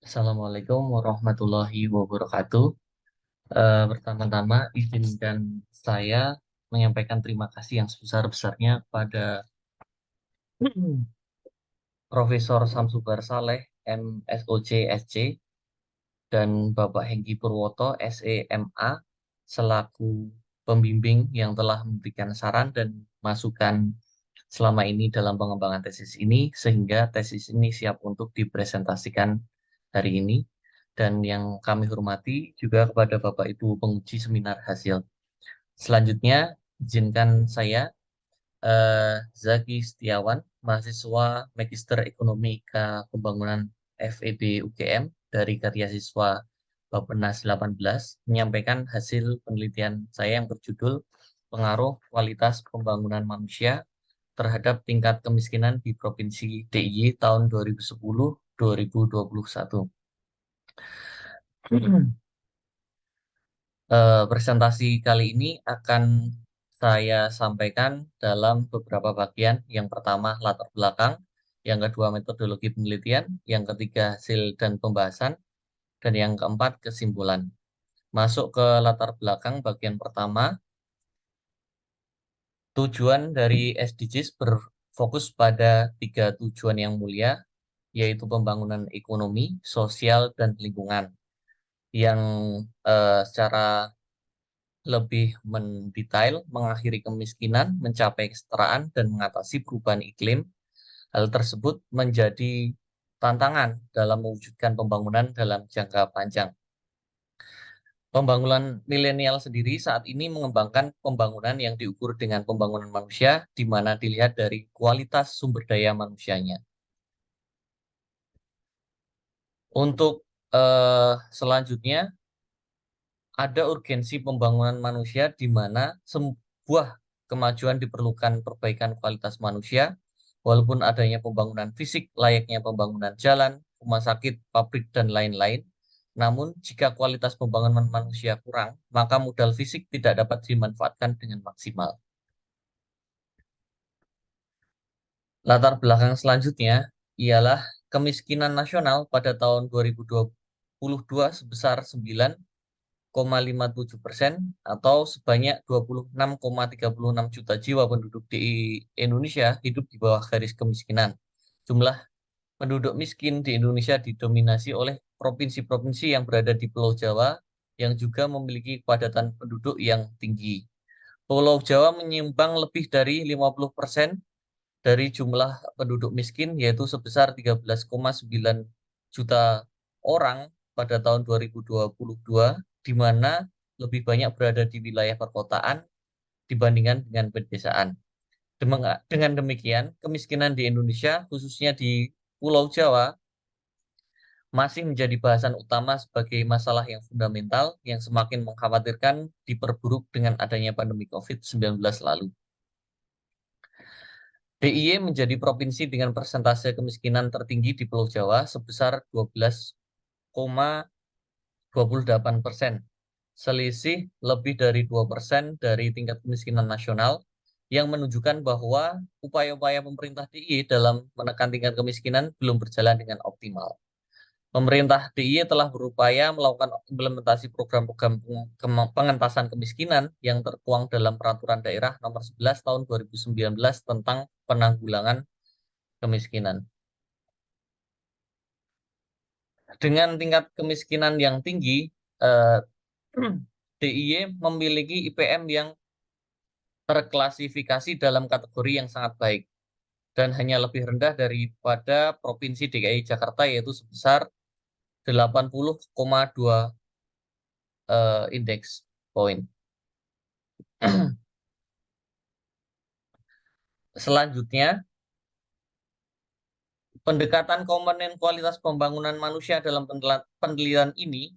Assalamualaikum warahmatullahi wabarakatuh. Pertama-tama izinkan saya menyampaikan terima kasih yang sebesar-besarnya kepada Profesor Samsubar Saleh, MSOC SC, dan Bapak Hengki Purwoto, SEMA, selaku pembimbing yang telah memberikan saran dan masukan selama ini dalam pengembangan tesis ini, sehingga tesis ini siap untuk dipresentasikan hari ini. Dan yang kami hormati juga kepada Bapak Ibu penguji seminar hasil. Selanjutnya, izinkan saya Zaki Setiawan, mahasiswa Magister Ekonomika Pembangunan FEB UGM dari karya siswa Bappenas 18, menyampaikan hasil penelitian saya yang berjudul Pengaruh Kualitas Pembangunan Manusia terhadap tingkat kemiskinan di Provinsi DIY tahun 2010-2021. Presentasi kali ini akan saya sampaikan dalam beberapa bagian. Yang pertama, latar belakang. Yang kedua, metodologi penelitian. Yang ketiga, hasil dan pembahasan. Dan yang keempat, kesimpulan. Masuk ke latar belakang bagian pertama. Tujuan dari SDGs berfokus pada tiga tujuan yang mulia, yaitu pembangunan ekonomi, sosial, dan lingkungan. Yang secara lebih mendetail mengakhiri kemiskinan, mencapai kesetaraan, dan mengatasi perubahan iklim. Hal tersebut menjadi tantangan dalam mewujudkan pembangunan dalam jangka panjang. Pembangunan milenial sendiri saat ini mengembangkan pembangunan yang diukur dengan pembangunan manusia, di mana dilihat dari kualitas sumber daya manusianya. Untuk selanjutnya, ada urgensi pembangunan manusia di mana sebuah kemajuan diperlukan perbaikan kualitas manusia, walaupun adanya pembangunan fisik layaknya pembangunan jalan, rumah sakit, pabrik, dan lain-lain. Namun, jika kualitas pembangunan manusia kurang, maka modal fisik tidak dapat dimanfaatkan dengan maksimal. Latar belakang selanjutnya ialah kemiskinan nasional pada tahun 2022 sebesar 9,57% atau sebanyak 26,36 juta jiwa penduduk di Indonesia hidup di bawah garis kemiskinan. Jumlah penduduk miskin di Indonesia didominasi oleh provinsi-provinsi yang berada di Pulau Jawa yang juga memiliki kepadatan penduduk yang tinggi. Pulau Jawa menyumbang lebih dari 50% dari jumlah penduduk miskin, yaitu sebesar 13,9 juta orang pada tahun 2022, di mana lebih banyak berada di wilayah perkotaan dibandingkan dengan pedesaan. Dengan demikian, kemiskinan di Indonesia, khususnya di Pulau Jawa, masih menjadi bahasan utama sebagai masalah yang fundamental yang semakin mengkhawatirkan diperburuk dengan adanya pandemi COVID-19 lalu. DIY menjadi provinsi dengan persentase kemiskinan tertinggi di Pulau Jawa sebesar 12,28%. Selisih lebih dari 2% dari tingkat kemiskinan nasional yang menunjukkan bahwa upaya-upaya pemerintah DIY dalam menekan tingkat kemiskinan belum berjalan dengan optimal. Pemerintah DIY telah berupaya melakukan implementasi program-program pengentasan kemiskinan yang tertuang dalam Peraturan Daerah Nomor 11 Tahun 2019 tentang penanggulangan kemiskinan. Dengan tingkat kemiskinan yang tinggi, eh, DIY memiliki IPM yang terklasifikasi dalam kategori yang sangat baik dan hanya lebih rendah daripada Provinsi DKI Jakarta, yaitu sebesar 80,2 indeks poin. Selanjutnya, pendekatan komponen kualitas pembangunan manusia dalam penelitian ini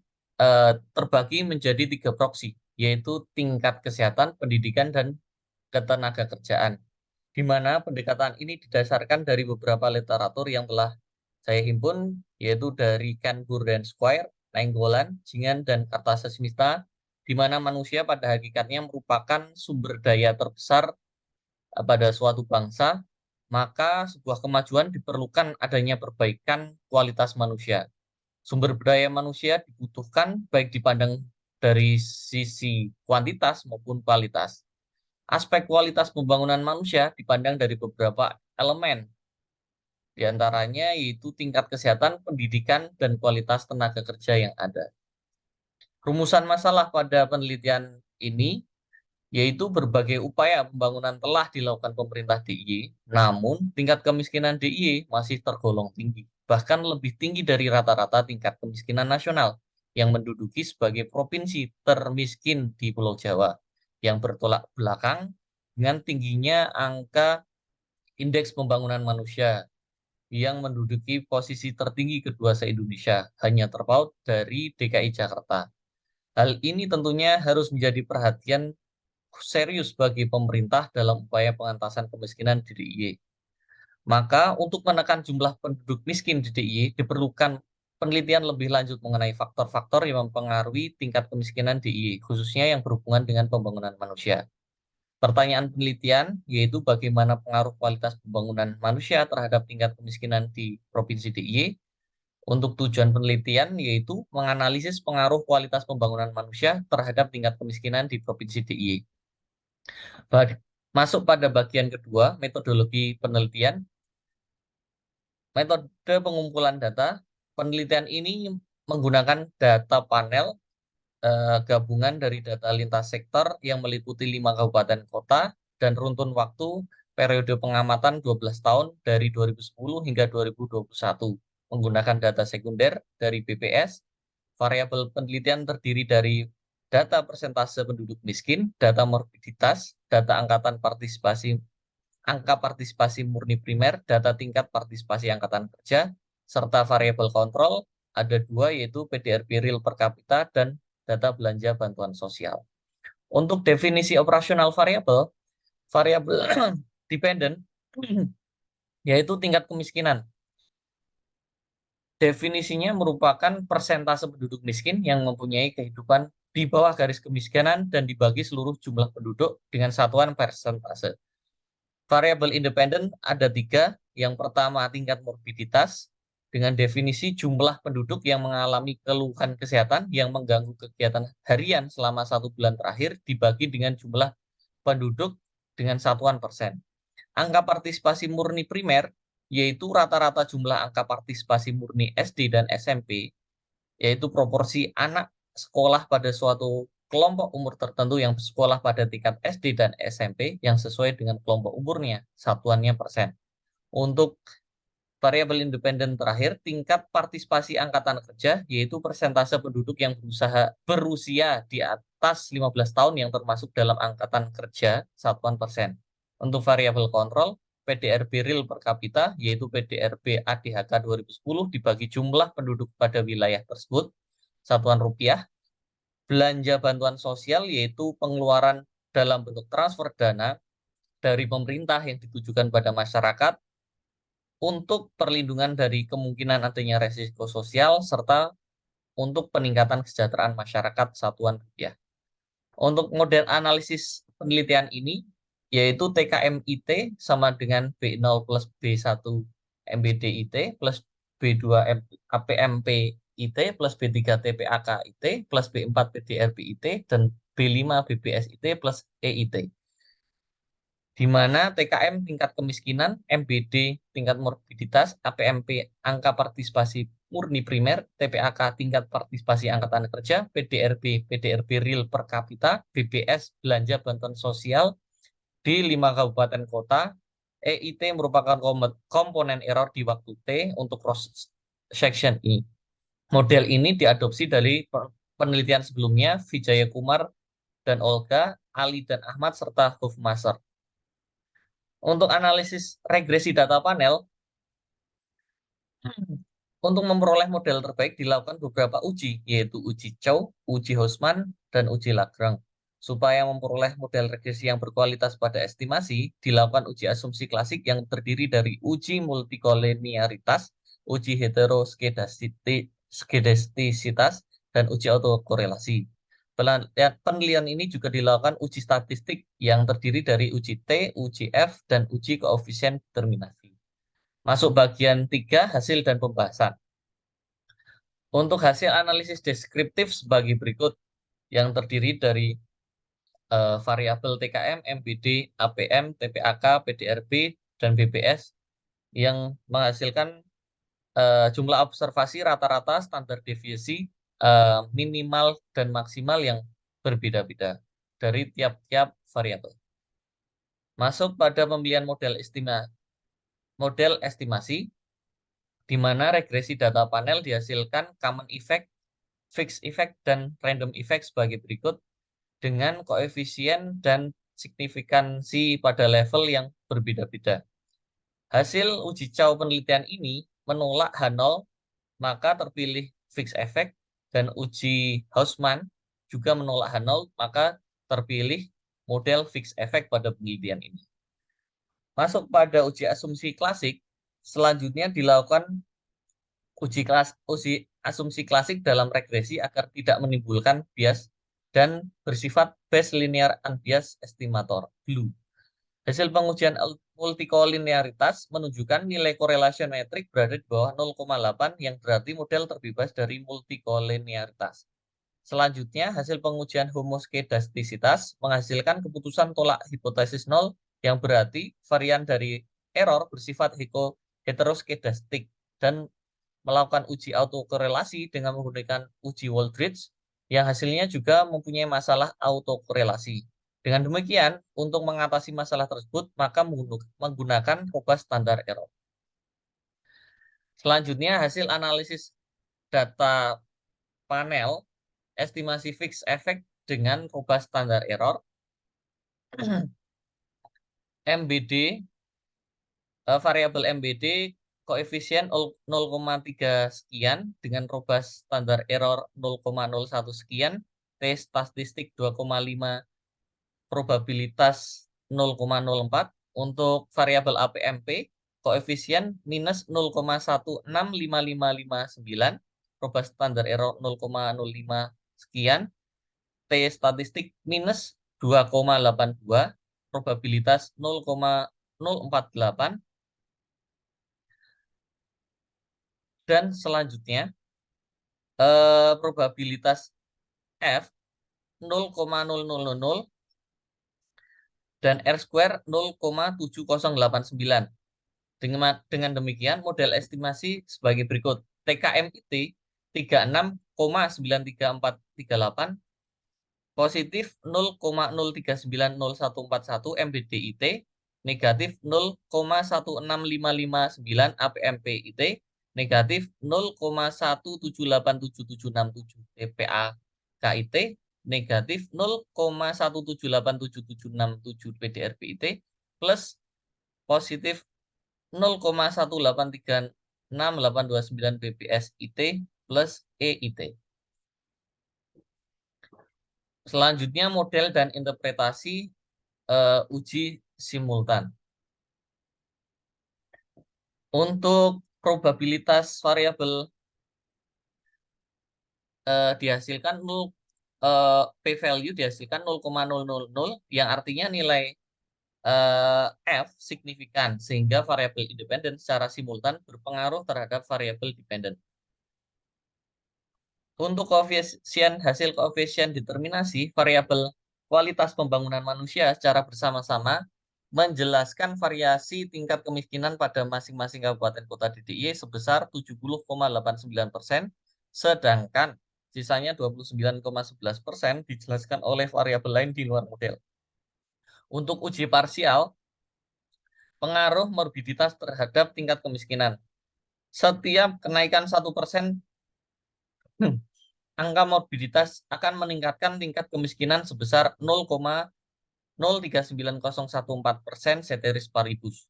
terbagi menjadi tiga proksi, yaitu tingkat kesehatan, pendidikan, dan ketenagakerjaan, di mana pendekatan ini didasarkan dari beberapa literatur yang telah saya himpun, yaitu dari Kanpur dan Squire, Nainggolan, Jingan, dan Kartasasmita, di mana manusia pada hakikatnya merupakan sumber daya terbesar pada suatu bangsa, maka sebuah kemajuan diperlukan adanya perbaikan kualitas manusia. Sumber daya manusia dibutuhkan baik dipandang dari sisi kuantitas maupun kualitas. Aspek kualitas pembangunan manusia dipandang dari beberapa elemen, di antaranya yaitu tingkat kesehatan, pendidikan, dan kualitas tenaga kerja yang ada. Rumusan masalah pada penelitian ini yaitu berbagai upaya pembangunan telah dilakukan pemerintah DIY, namun tingkat kemiskinan DIY masih tergolong tinggi, bahkan lebih tinggi dari rata-rata tingkat kemiskinan nasional yang menduduki sebagai provinsi termiskin di Pulau Jawa, yang bertolak belakang dengan tingginya angka indeks pembangunan manusia yang menduduki posisi tertinggi kedua se-Indonesia, hanya terpaut dari DKI Jakarta. Hal ini tentunya harus menjadi perhatian serius bagi pemerintah dalam upaya pengentasan kemiskinan di DIY. Maka untuk menekan jumlah penduduk miskin di DIY diperlukan penelitian lebih lanjut mengenai faktor-faktor yang mempengaruhi tingkat kemiskinan DIY, khususnya yang berhubungan dengan pembangunan manusia. Pertanyaan penelitian yaitu bagaimana pengaruh kualitas pembangunan manusia terhadap tingkat kemiskinan di Provinsi DIY. Untuk tujuan penelitian yaitu menganalisis pengaruh kualitas pembangunan manusia terhadap tingkat kemiskinan di Provinsi DIY. Masuk pada bagian kedua, metodologi penelitian. Metode pengumpulan data. Penelitian ini menggunakan data panel gabungan dari data lintas sektor yang meliputi 5 kabupaten kota dan runtun waktu periode pengamatan 12 tahun dari 2010 hingga 2021. Menggunakan data sekunder dari BPS, variabel penelitian terdiri dari data persentase penduduk miskin, data morbiditas, data angka partisipasi murni primer, data tingkat partisipasi angkatan kerja, serta variabel kontrol ada dua yaitu PDRB real per kapita dan data belanja bantuan sosial. Untuk definisi operasional variabel, variabel dependent yaitu tingkat kemiskinan. Definisinya merupakan persentase penduduk miskin yang mempunyai kehidupan di bawah garis kemiskinan dan dibagi seluruh jumlah penduduk dengan satuan persentase. Variabel independen ada 3. Yang pertama tingkat morbiditas dengan definisi jumlah penduduk yang mengalami keluhan kesehatan yang mengganggu kegiatan harian selama 1 bulan terakhir dibagi dengan jumlah penduduk dengan satuan persen. Angka partisipasi murni primer yaitu rata-rata jumlah angka partisipasi murni SD dan SMP, yaitu proporsi anak sekolah pada suatu kelompok umur tertentu yang bersekolah pada tingkat SD dan SMP yang sesuai dengan kelompok umurnya, satuannya persen. Untuk variabel independen terakhir, tingkat partisipasi angkatan kerja, yaitu persentase penduduk yang berusia di atas 15 tahun yang termasuk dalam angkatan kerja, satuan persen. Untuk variabel kontrol, PDRB real per kapita, yaitu PDRB ADHK 2010 dibagi jumlah penduduk pada wilayah tersebut, satuan rupiah. Belanja bantuan sosial, yaitu pengeluaran dalam bentuk transfer dana dari pemerintah yang ditujukan pada masyarakat untuk perlindungan dari kemungkinan adanya resiko sosial, serta untuk peningkatan kesejahteraan masyarakat satuan rupiah. Untuk model analisis penelitian ini, yaitu TKMIT sama dengan B0 plus B1 MBDIT plus B2 APMPIT plus B3 TPAKIT plus B4 PDRBIT dan B5 BBSIT plus EIT. Di mana TKM tingkat kemiskinan, MBD tingkat morbiditas, APMP angka partisipasi murni primer, TPAK tingkat partisipasi angkatan kerja, PDRB real per kapita, BBS belanja bantuan sosial di 5 kabupaten kota, EIT merupakan komponen error di waktu T untuk cross section I. Model ini diadopsi dari penelitian sebelumnya Vijaya Kumar dan Olga, Ali dan Ahmad serta Hofmaser. Untuk analisis regresi data panel, untuk memperoleh model terbaik dilakukan beberapa uji, yaitu uji Chow, uji Houseman, dan uji Lagrange. Supaya memperoleh model regresi yang berkualitas pada estimasi, dilakukan uji asumsi klasik yang terdiri dari uji multikolinearitas, uji heteroskedastisitas, dan uji autokorelasi. Penelitian ini juga dilakukan uji statistik yang terdiri dari uji T, uji F, dan uji koefisien determinasi. Masuk bagian 3, hasil dan pembahasan. Untuk hasil analisis deskriptif sebagai berikut, yang terdiri dari variabel TKM, MBD, APM, TPAK, PDRB, dan BPS yang menghasilkan jumlah observasi rata-rata, standar deviasi, minimal dan maksimal yang berbeda-beda dari tiap-tiap variabel. Masuk pada pemilihan model estimasi, di mana regresi data panel dihasilkan common effect, fixed effect, dan random effect sebagai berikut dengan koefisien dan signifikansi pada level yang berbeda-beda. Hasil uji Chow penelitian ini menolak H0, maka terpilih fixed effect, dan uji Hausman juga menolak H0, maka terpilih model fixed effect pada penelitian ini. Masuk pada uji asumsi klasik, selanjutnya dilakukan uji asumsi klasik dalam regresi agar tidak menimbulkan bias dan bersifat Bayes linear unbiased estimator (BLUE). Hasil pengujian multikolinearitas menunjukkan nilai korelasi metrik berada di bawah 0,8 yang berarti model terbebas dari multikolinearitas. Selanjutnya, hasil pengujian homoskedastisitas menghasilkan keputusan tolak hipotesis 0 yang berarti varian dari error bersifat heteroskedastik dan melakukan uji autokorelasi dengan menggunakan uji Waldridge yang hasilnya juga mempunyai masalah autokorelasi. Dengan demikian, untuk mengatasi masalah tersebut, maka menggunakan robust standar error. Selanjutnya, hasil analisis data panel, estimasi fixed effect dengan robust standar error, MBD, variabel MBD, koefisien 0,3 sekian dengan robust standar error 0,01 sekian, T statistik 2,5, probabilitas 0,04. Untuk variabel APMP, koefisien minus 0,165559, robust standar error 0,05 sekian, T statistik minus 2,82, probabilitas 0,048, dan selanjutnya probabilitas F 0,0000 dan R square 0,7089. Dengan demikian, model estimasi sebagai berikut. TKMIT 36,933438, positif 0,0390141, MBDIT negatif 0,16559, APMPIT negatif 0,1787767, TPA-KIT negatif 0,1787767, PDRBIT plus positif 0,1836829, BPSIT plus EIT. Selanjutnya model dan interpretasi uji simultan. Untuk probabilitas variabel dihasilkan p-value dihasilkan 0,000 yang artinya nilai F signifikan sehingga variabel independen secara simultan berpengaruh terhadap variabel dependen. Untuk hasil koefisien determinasi variabel kualitas pembangunan manusia secara bersama-sama menjelaskan variasi tingkat kemiskinan pada masing-masing kabupaten kota di DIY sebesar 70,89%, sedangkan sisanya 29,11% dijelaskan oleh variabel lain di luar model. Untuk uji parsial, pengaruh morbiditas terhadap tingkat kemiskinan. Setiap kenaikan 1%, angka morbiditas akan meningkatkan tingkat kemiskinan sebesar 0,039014% ceteris paribus.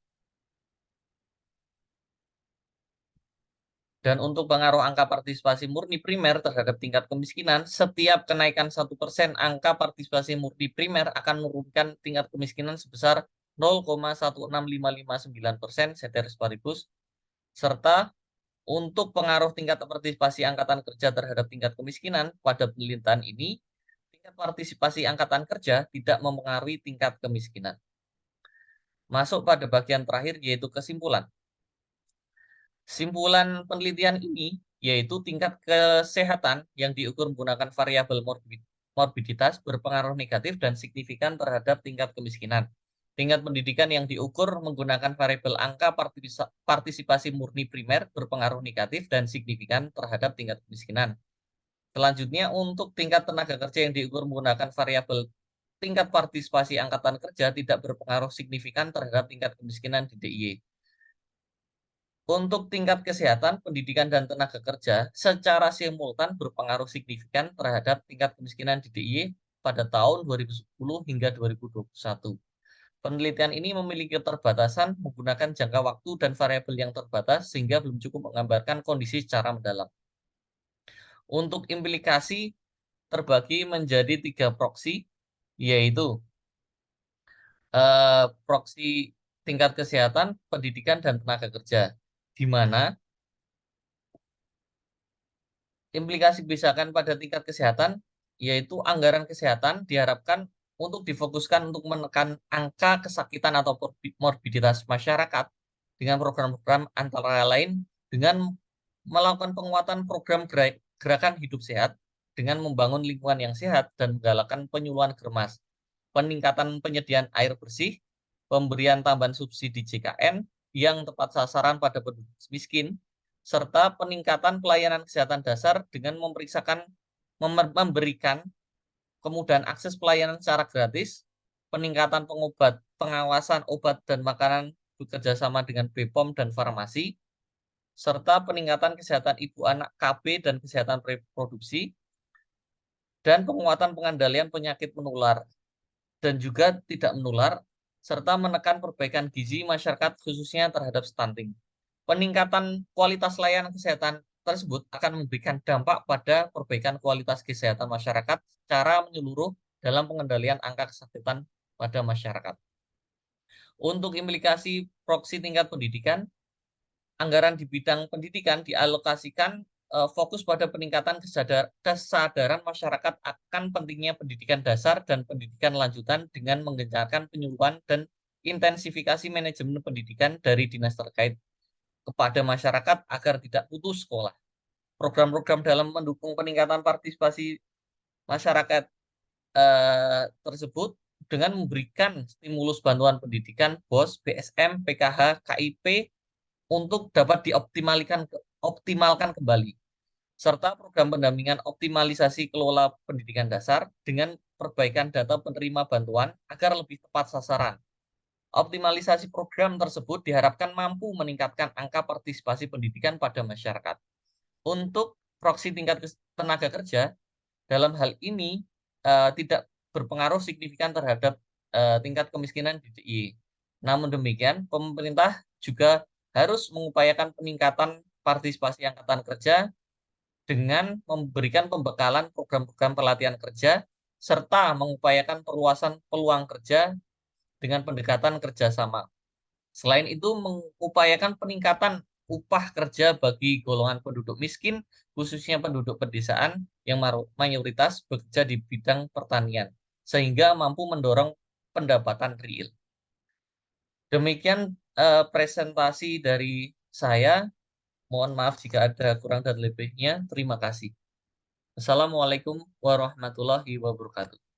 Dan untuk pengaruh angka partisipasi murni primer terhadap tingkat kemiskinan, setiap kenaikan 1%, angka partisipasi murni primer akan menurunkan tingkat kemiskinan sebesar 0,16559% ceteris paribus, serta untuk pengaruh tingkat partisipasi angkatan kerja terhadap tingkat kemiskinan pada penelitian ini, tingkat partisipasi angkatan kerja tidak mempengaruhi tingkat kemiskinan. Masuk pada bagian terakhir yaitu kesimpulan. Simpulan penelitian ini yaitu tingkat kesehatan yang diukur menggunakan variabel morbiditas berpengaruh negatif dan signifikan terhadap tingkat kemiskinan. Tingkat pendidikan yang diukur menggunakan variabel angka partisipasi murni primer berpengaruh negatif dan signifikan terhadap tingkat kemiskinan. Selanjutnya, untuk tingkat tenaga kerja yang diukur menggunakan variabel tingkat partisipasi angkatan kerja tidak berpengaruh signifikan terhadap tingkat kemiskinan di DIY. Untuk tingkat kesehatan, pendidikan, dan tenaga kerja secara simultan berpengaruh signifikan terhadap tingkat kemiskinan di DIY pada tahun 2010 hingga 2021. Penelitian ini memiliki keterbatasan menggunakan jangka waktu dan variabel yang terbatas sehingga belum cukup menggambarkan kondisi secara mendalam. Untuk implikasi terbagi menjadi 3 proksi, yaitu proksi tingkat kesehatan, pendidikan, dan tenaga kerja, di mana implikasi kebijakan pada tingkat kesehatan, yaitu anggaran kesehatan diharapkan untuk difokuskan untuk menekan angka kesakitan atau morbiditas masyarakat dengan program-program antara lain dengan melakukan penguatan program gerakan hidup sehat dengan membangun lingkungan yang sehat dan menggalakkan penyuluhan germas, peningkatan penyediaan air bersih, pemberian tambahan subsidi JKN yang tepat sasaran pada penduduk miskin, serta peningkatan pelayanan kesehatan dasar dengan memberikan kemudahan akses pelayanan secara gratis, peningkatan pengawasan obat dan makanan bekerja sama dengan BPOM dan farmasi, serta peningkatan kesehatan ibu anak KB dan kesehatan reproduksi, dan penguatan pengendalian penyakit menular dan juga tidak menular, serta menekan perbaikan gizi masyarakat khususnya terhadap stunting. Peningkatan kualitas layanan kesehatan tersebut akan memberikan dampak pada perbaikan kualitas kesehatan masyarakat secara menyeluruh dalam pengendalian angka kesakitan pada masyarakat. Untuk implikasi proksi tingkat pendidikan, anggaran di bidang pendidikan dialokasikan fokus pada peningkatan kesadaran masyarakat akan pentingnya pendidikan dasar dan pendidikan lanjutan dengan menggencarkan penyuluhan dan intensifikasi manajemen pendidikan dari dinas terkait kepada masyarakat agar tidak putus sekolah. Program-program dalam mendukung peningkatan partisipasi masyarakat tersebut dengan memberikan stimulus bantuan pendidikan BOS, BSM, PKH, KIP untuk dapat dioptimalkan kembali, serta program pendampingan optimalisasi kelola pendidikan dasar dengan perbaikan data penerima bantuan agar lebih tepat sasaran. Optimalisasi program tersebut diharapkan mampu meningkatkan angka partisipasi pendidikan pada masyarakat. Untuk proksi tingkat tenaga kerja, dalam hal ini tidak berpengaruh signifikan terhadap tingkat kemiskinan di DIY. Namun demikian, pemerintah juga harus mengupayakan peningkatan partisipasi angkatan kerja dengan memberikan pembekalan program-program pelatihan kerja, serta mengupayakan perluasan peluang kerja dengan pendekatan kerjasama. Selain itu, mengupayakan peningkatan upah kerja bagi golongan penduduk miskin, khususnya penduduk pedesaan yang mayoritas bekerja di bidang pertanian, sehingga mampu mendorong pendapatan real. Demikian presentasi dari saya. Mohon maaf jika ada kurang dan lebihnya. Terima kasih. Assalamualaikum warahmatullahi wabarakatuh.